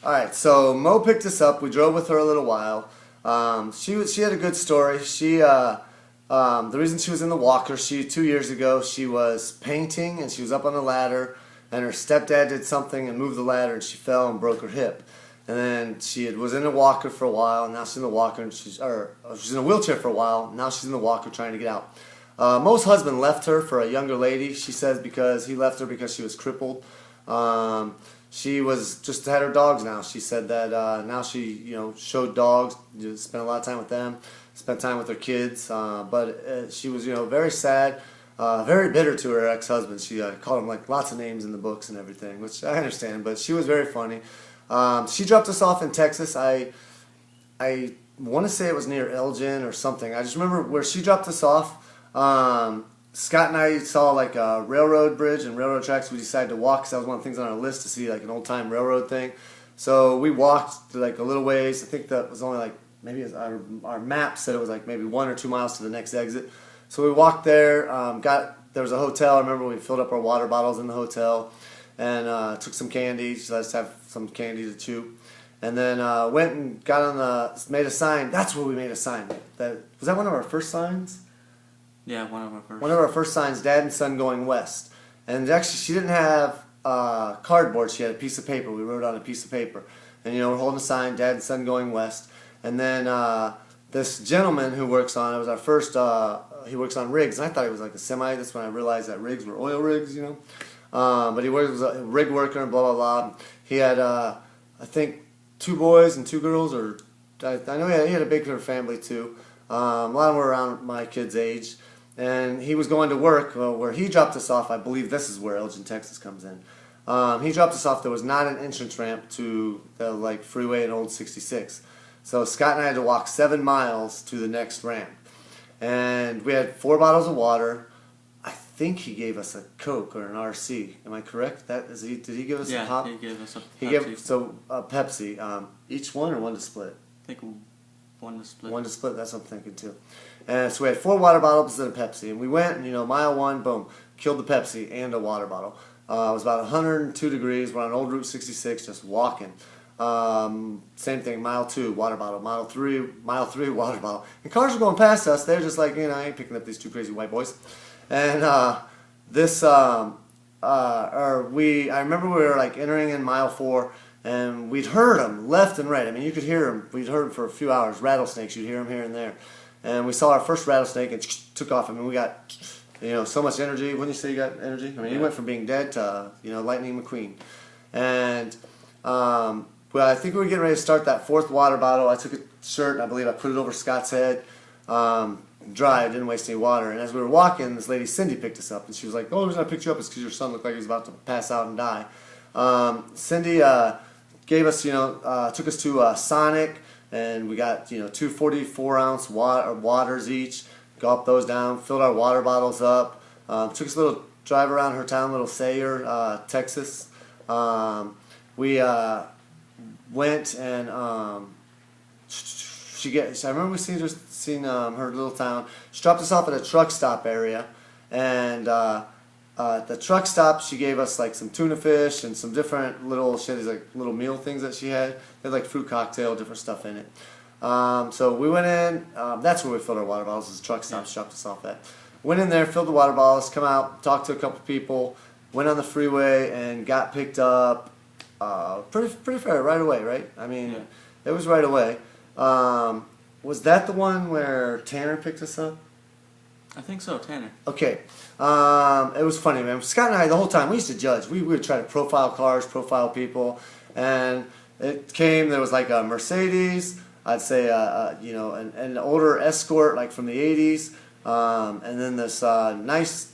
All right, so Mo picked us up. We drove with her a little while. She had a good story. The reason she was in the walker, 2 years ago, she was painting and she was up on a ladder, and her stepdad did something and moved the ladder, and she fell and broke her hip. And then she was in a walker for a while, and now she's in the walker, and she's in a wheelchair for a while. Now she's in the walker trying to get out. Mo's husband left her for a younger lady. She says because he left her because she was crippled. She was just had her dogs now. She said that now she showed dogs, spent a lot of time with them, spent time with her kids. But she was very sad, very bitter to her ex-husband. She called him like lots of names in the books and everything, which I understand. But she was very funny. She dropped us off in Texas. I want to say it was near Elgin or something. I just remember where she dropped us off. Scott and I saw like a railroad bridge and railroad tracks. We decided to walk because that was one of the things on our list to see like an old time railroad thing. So we walked like a little ways. I think that was only like maybe our map said it was like maybe 1 or 2 miles to the next exit. So we walked there. There was a hotel. I remember we filled up our water bottles in the hotel and took some candy. She let us have some candy to chew. And then went and made a sign. That's where we made a sign. Was that one of our first signs? Yeah, one of our first. One of our first signs, Dad and Son going west. And actually, she didn't have cardboard. She had a piece of paper. We wrote on a piece of paper. And, we're holding a sign, Dad and Son going west. And then this gentleman who works on, it was our first, he works on rigs. And I thought he was like a semi. That's when I realized that rigs were oil rigs, But he was a rig worker and blah, blah, blah. He had, I think, 2 boys and 2 girls. Or I know he had a bigger family, too. A lot of them were around my kid's age. And he was going to work where he dropped us off. I believe this is where Elgin, Texas comes in. He dropped us off. There was not an entrance ramp to the freeway in Old 66. So Scott and I had to walk 7 miles to the next ramp. And we had 4 bottles of water. I think he gave us a Coke or an RC. Am I correct? Did he give us a pop? Yeah, he gave us a Pepsi. A Pepsi. Each one or one to split? I think one to split. One to split, that's what I'm thinking too. And so we had 4 water bottles and a Pepsi. And we went, mile 1, boom, killed the Pepsi and a water bottle. It was about 102 degrees. We're on Old Route 66 just walking. Same thing, mile 2, water bottle. Mile 3, water bottle. And cars were going past us. They're just like, I ain't picking up these 2 crazy white boys. And I remember we were like entering in mile 4. And we'd heard them left and right. I mean, you could hear them. We'd heard them for a few hours. Rattlesnakes, you'd hear them here and there. And we saw our first rattlesnake and took off. I mean, we got, so much energy. Wouldn't you say you got energy? I mean, you went from being dead to, Lightning McQueen. And well, I think we were getting ready to start that 4th water bottle. I took a shirt, and I believe I put it over Scott's head. Dry, I didn't waste any water. And as we were walking, this lady, Cindy, picked us up. And she was like, the only reason I picked you up is because your son looked like he was about to pass out and die. Cindy gave us, took us to Sonic, and we got, 2 44-ounce waters each, gulped those down, filled our water bottles up, took us a little drive around her town, little Sayre, Texas. We went and I remember we seen her little town. She dropped us off at a truck stop area, and at the truck stop, she gave us like some tuna fish and some different she had these like little meal things that she had. They had like fruit cocktail, different stuff in it. So we went in. That's where we filled our water bottles. Was the truck stop. She dropped us off at. Went in there, filled the water bottles, come out, talked to a couple people, went on the freeway and got picked up. Pretty fair right away, right? I mean, It was right away. Was that the one where Tanner picked us up? I think so, Tanner. Okay. It was funny, man. Scott and I, the whole time, we used to judge. We would try to profile cars, profile people, and there was like a Mercedes, I'd say, an older Escort, like from the 80s, and then this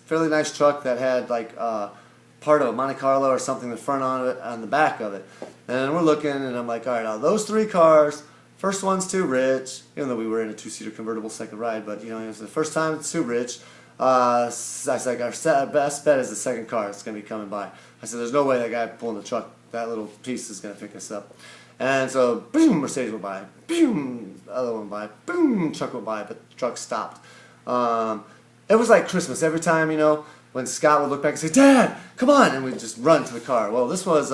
fairly nice truck that had like part of a Monte Carlo or something, the front on the back of it. And we're looking, and I'm like, all right, now those 3 cars. First one's too rich, even though we were in a 2-seater convertible second ride, but it was the first time it's too rich. I was like, our best bet is the second car that's going to be coming by. I said, there's no way that guy pulling the truck, that little piece is going to pick us up. And so, boom, Mercedes went by, boom, other one went by, boom, truck went by, but the truck stopped. It was like Christmas every time, when Scott would look back and say, Dad, come on, and we'd just run to the car. Well, this was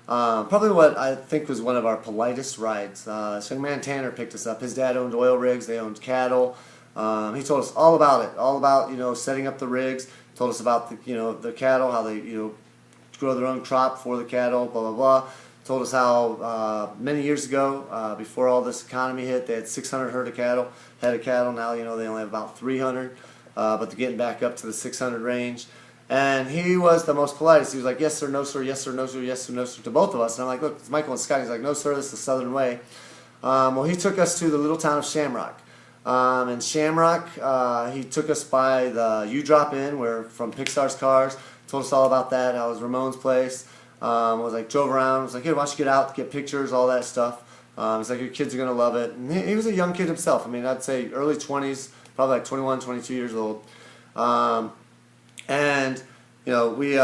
Probably what I think was one of our politest rides. This young man Tanner picked us up. His dad owned oil rigs. They owned cattle. He told us all about it, all about setting up the rigs. Told us about the cattle, how they grow their own crop for the cattle, blah blah blah. Told us how many years ago, before all this economy hit, they had 600 head of cattle. Now they only have about 300, but they're getting back up to the 600 range. And he was the most polite. He was like, yes sir, no sir, yes sir, no sir, yes sir, no sir, to both of us. And I'm like, look, it's Michael and Scott. He's like, no sir, this is the Southern way. Well, he took us to the little town of Shamrock. In Shamrock, he took us by the U-Drop Inn, where from Pixar's Cars. Told us all about that. How it was Ramon's place. Was like drove around. Was like, hey, why don't you get out, get pictures, all that stuff. He's like, your kids are gonna love it. And he was a young kid himself. I mean, I'd say early 20s, probably like 21, 22 years old. And we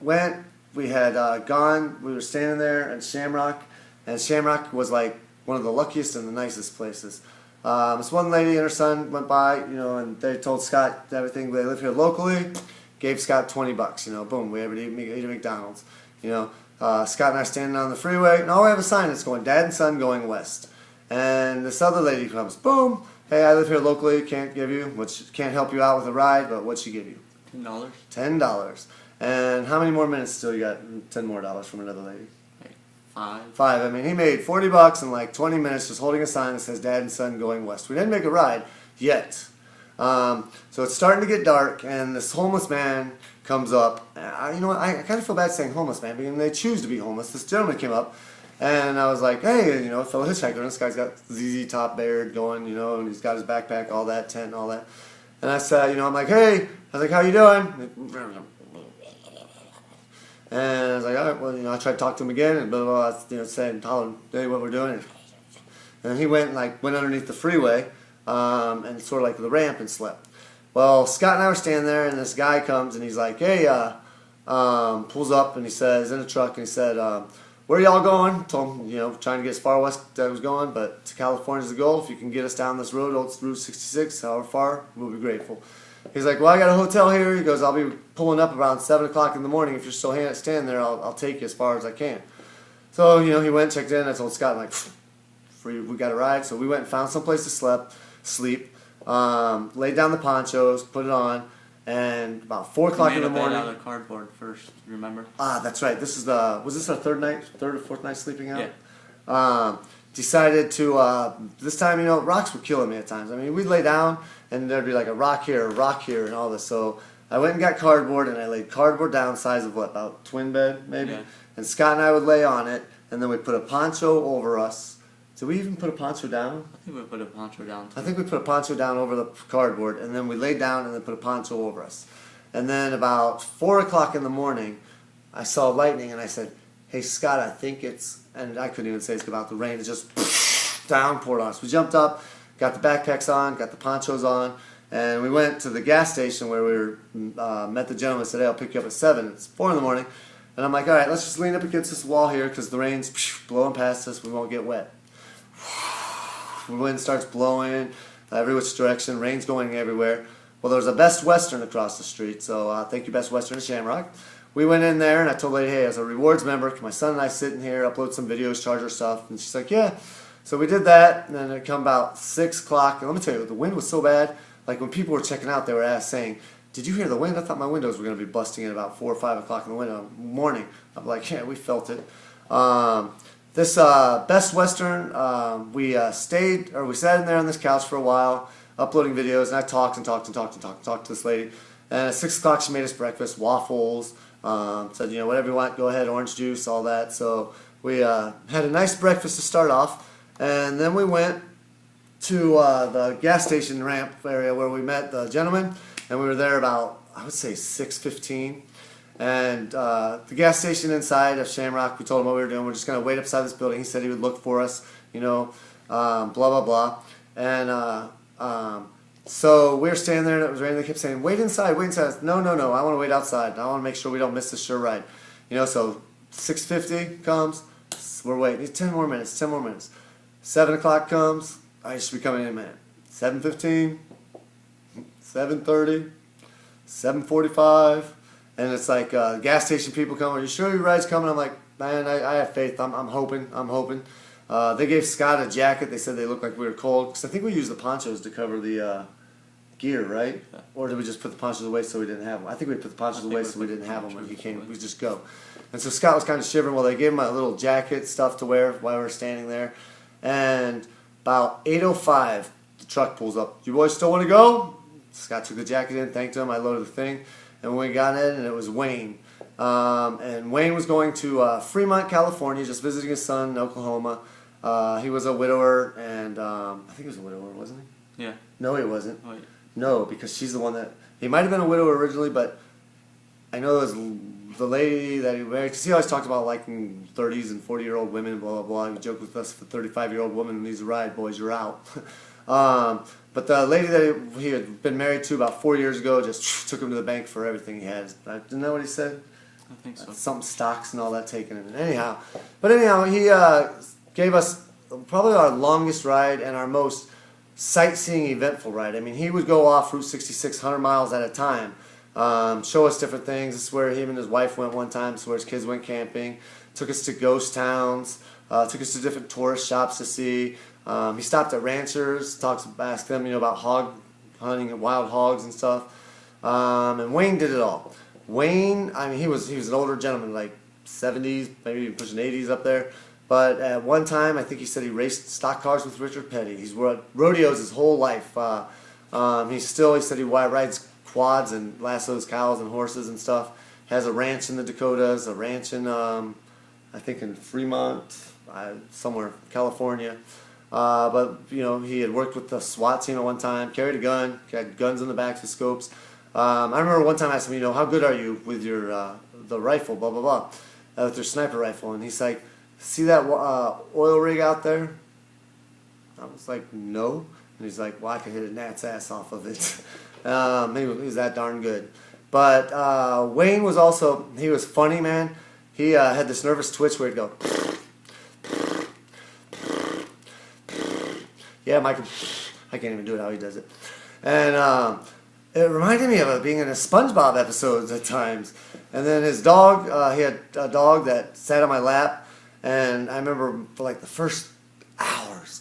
went. We had gone. We were standing there in Shamrock, and Shamrock was like one of the luckiest and the nicest places. This one lady and her son went by, and they told Scott everything. They live here locally. Gave Scott $20. Boom, we ever eat at McDonald's. Scott and I standing on the freeway, and we have a sign that's going Dad and Son going west. And this other lady comes, boom. Hey, I live here locally. Can't help you out with a ride, but what'd she give you? $10. $10. And how many more minutes still you got? $10 more from another lady. Like 5. I mean, he made $40 in like 20 minutes just holding a sign that says Dad and Son going west. We didn't make a ride yet. So it's starting to get dark, and this homeless man comes up. I kind of feel bad saying homeless man because they choose to be homeless. This gentleman came up, and I was like, hey, fellow hitchhiker. This guy's got ZZ Top Baird going, and he's got his backpack, all that, tent, and all that. And I said, I'm like, hey, I was like, how you doing? And I was like, all right, well, I tried to talk to him again, and blah, blah, blah, saying, tell him what we're doing. And he went underneath the freeway, and sort of like the ramp and slept. Well, Scott and I were standing there, and this guy comes, and he's like, hey, pulls up, and he says, in a truck, and he said, where are y'all going? Told him, trying to get as far west as I was going, but to California's the goal. If you can get us down this road, old Route 66, however far, we'll be grateful. He's like, well, I got a hotel here. He goes, I'll be pulling up around 7 o'clock in the morning. If you're still standing there, I'll take you as far as I can. So, he went, checked in. I told Scott, I'm like, free, we got a ride. So we went and found some place to sleep, laid down the ponchos, put it on, and about 4 o'clock in the morning. Made a bed out of cardboard first, remember? That's right. Was this our third or fourth night sleeping out? Yeah. Decided to, this time, rocks were killing me at times. I mean, we'd lay down, and there'd be like a rock here, and all this. So I went and got cardboard, and I laid cardboard down, size of what, about twin bed, maybe? Yeah. And Scott and I would lay on it, and then we'd put a poncho over us. Did we even put a poncho down? I think we put a poncho down, too. I think we put a poncho down over the cardboard, and then we laid down and then put a poncho over us. And then about 4 o'clock in the morning, I saw lightning, and I said, hey, Scott, I think it's, and I couldn't even say it's about the rain, it just downpoured on us. We jumped up, got the backpacks on, got the ponchos on, and we went to the gas station where we met the gentleman and said, hey, I'll pick you up at 7. It's 4 in the morning. And I'm like, all right, let's just lean up against this wall here because the rain's blowing past us. We won't get wet. The wind starts blowing every which direction. Rain's going everywhere. Well, there was a Best Western across the street, so thank you, Best Western in Shamrock. We went in there, and I told the lady, hey, as a rewards member, can my son and I sit in here, upload some videos, charge our stuff? And she's like, yeah. So we did that, and then it come about 6 o'clock. And let me tell you, the wind was so bad, like when people were checking out, they were saying, did you hear the wind? I thought my windows were going to be busting in about 4 or 5 o'clock in the morning. I'm like, yeah, we felt it. This Best Western, we sat in there on this couch for a while, uploading videos, and I talked to this lady. And at 6 o'clock, she made us breakfast, waffles, said, whatever you want, go ahead, orange juice, all that. So we had a nice breakfast to start off, and then we went to the gas station ramp area where we met the gentleman, and we were there about, I would say, 6:15. And the gas station inside of Shamrock, we told him what we were doing. We're just going to wait upside this building. He said he would look for us, blah, blah, blah. And so we were standing there, and it was raining. They kept saying, wait inside, wait inside. No, I want to wait outside. I want to make sure we don't miss the sure ride. So 6:50 comes, we're waiting. 10 more minutes. 7 o'clock comes, I should be coming in a minute. 7:15, 7:30, 7:45. And it's like gas station people come, are you sure your ride's coming? I'm like, man, I have faith. I'm hoping. They gave Scott a jacket. They said they looked like we were cold. Because I think we used the ponchos to cover the gear, right? Yeah. Or did we just put the ponchos away so we didn't have them? I think we put the ponchos away so we didn't have them when he came. We just go. And so Scott was kind of shivering. Well, they gave him a little jacket, stuff to wear while we were standing there. And about 8:05, the truck pulls up. You boys still want to go? Scott took the jacket in, thanked him. I loaded the thing. And we got in, and it was Wayne. And Wayne was going to Fremont, California, just visiting his son in Oklahoma. He was a widower, and I think he was a widower, wasn't he? Yeah. No, he wasn't. Wait. No, because she's the one that... He might have been a widower originally, but I know it was the lady that he married. Because he always talked about liking 30s and 40-year-old women, blah, blah, blah. He joked with us, if a 35-year-old woman needs a ride, boys, you're out. But the lady that he had been married to about 4 years ago just took him to the bank for everything he had. Isn't that what he said? I think so. Some stocks and all that taken in. Anyhow, he gave us probably our longest ride and our most sightseeing eventful ride. I mean, he would go off Route 66 100 miles at a time, show us different things. This is where him and his wife went one time. This is where his kids went camping. Took us to ghost towns. Took us to different tourist shops to see. He stopped at ranchers, asked them, about hog hunting and wild hogs and stuff. And Wayne did it all. Wayne, I mean, he was an older gentleman, like 70s, maybe even pushing 80s up there. But at one time, I think he said he raced stock cars with Richard Petty. He's rodeos his whole life. He said he rides quads and lassos cows and horses and stuff. Has a ranch in the Dakotas, a ranch in, I think in Fremont, somewhere, California. But, he had worked with the SWAT team at one time, carried a gun, had guns in the back of scopes. I remember one time I asked him, how good are you with your the rifle, blah, blah, blah, with your sniper rifle. And he's like, see that oil rig out there? I was like, no. And he's like, well, I could hit a gnat's ass off of it. He was that darn good. But Wayne was also, he was funny, man. He had this nervous twitch where he'd go, yeah, Michael, I can't even do it how he does it. And it reminded me of being in a SpongeBob episodes at times. And then his dog, he had a dog that sat on my lap. And I remember for like the first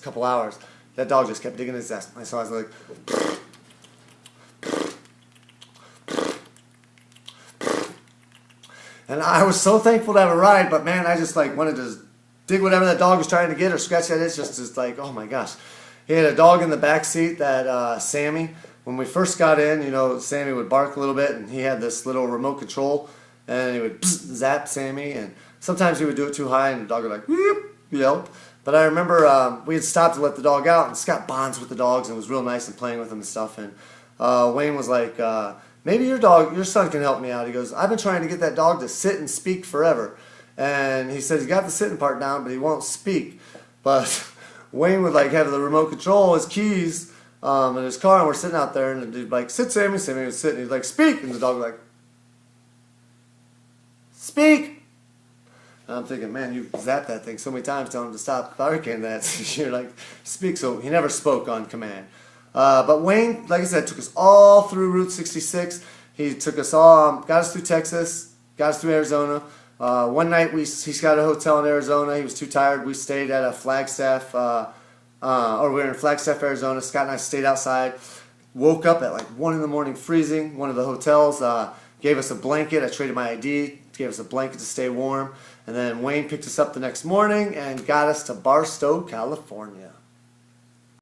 couple hours, that dog just kept digging his ass. So I was like, and I was so thankful to have a ride, but man, I just like wanted to dig whatever that dog was trying to get or scratch at it. It's just like, oh my gosh. He had a dog in the back seat that Sammy, when we first got in, Sammy would bark a little bit, and he had this little remote control, and he would zap Sammy, and sometimes he would do it too high, and the dog would like, whoop, yelp. But I remember we had stopped to let the dog out, and Scott bonds with the dogs, and was real nice and playing with them and stuff, and Wayne was like, maybe your son can help me out. He goes, I've been trying to get that dog to sit and speak forever. And he says he got the sitting part down, but he won't speak. But Wayne would like have the remote control, his keys, in his car, and we're sitting out there, and the dude like, sit, Sammy. Sammy would sit, and he'd like, speak, and the dog would like, speak. And I'm thinking, man, you zapped that thing so many times, telling him to stop barking that you're like, speak. So he never spoke on command. But Wayne, like I said, took us all through Route 66. He took us all, got us through Texas, got us through Arizona. One night he's got a hotel in Arizona. He was too tired. We stayed at a Flagstaff, we were in Flagstaff, Arizona. Scott and I stayed outside. Woke up at like 1 in the morning, freezing. One of the hotels gave us a blanket. I traded my ID, gave us a blanket to stay warm. And then Wayne picked us up the next morning and got us to Barstow, California.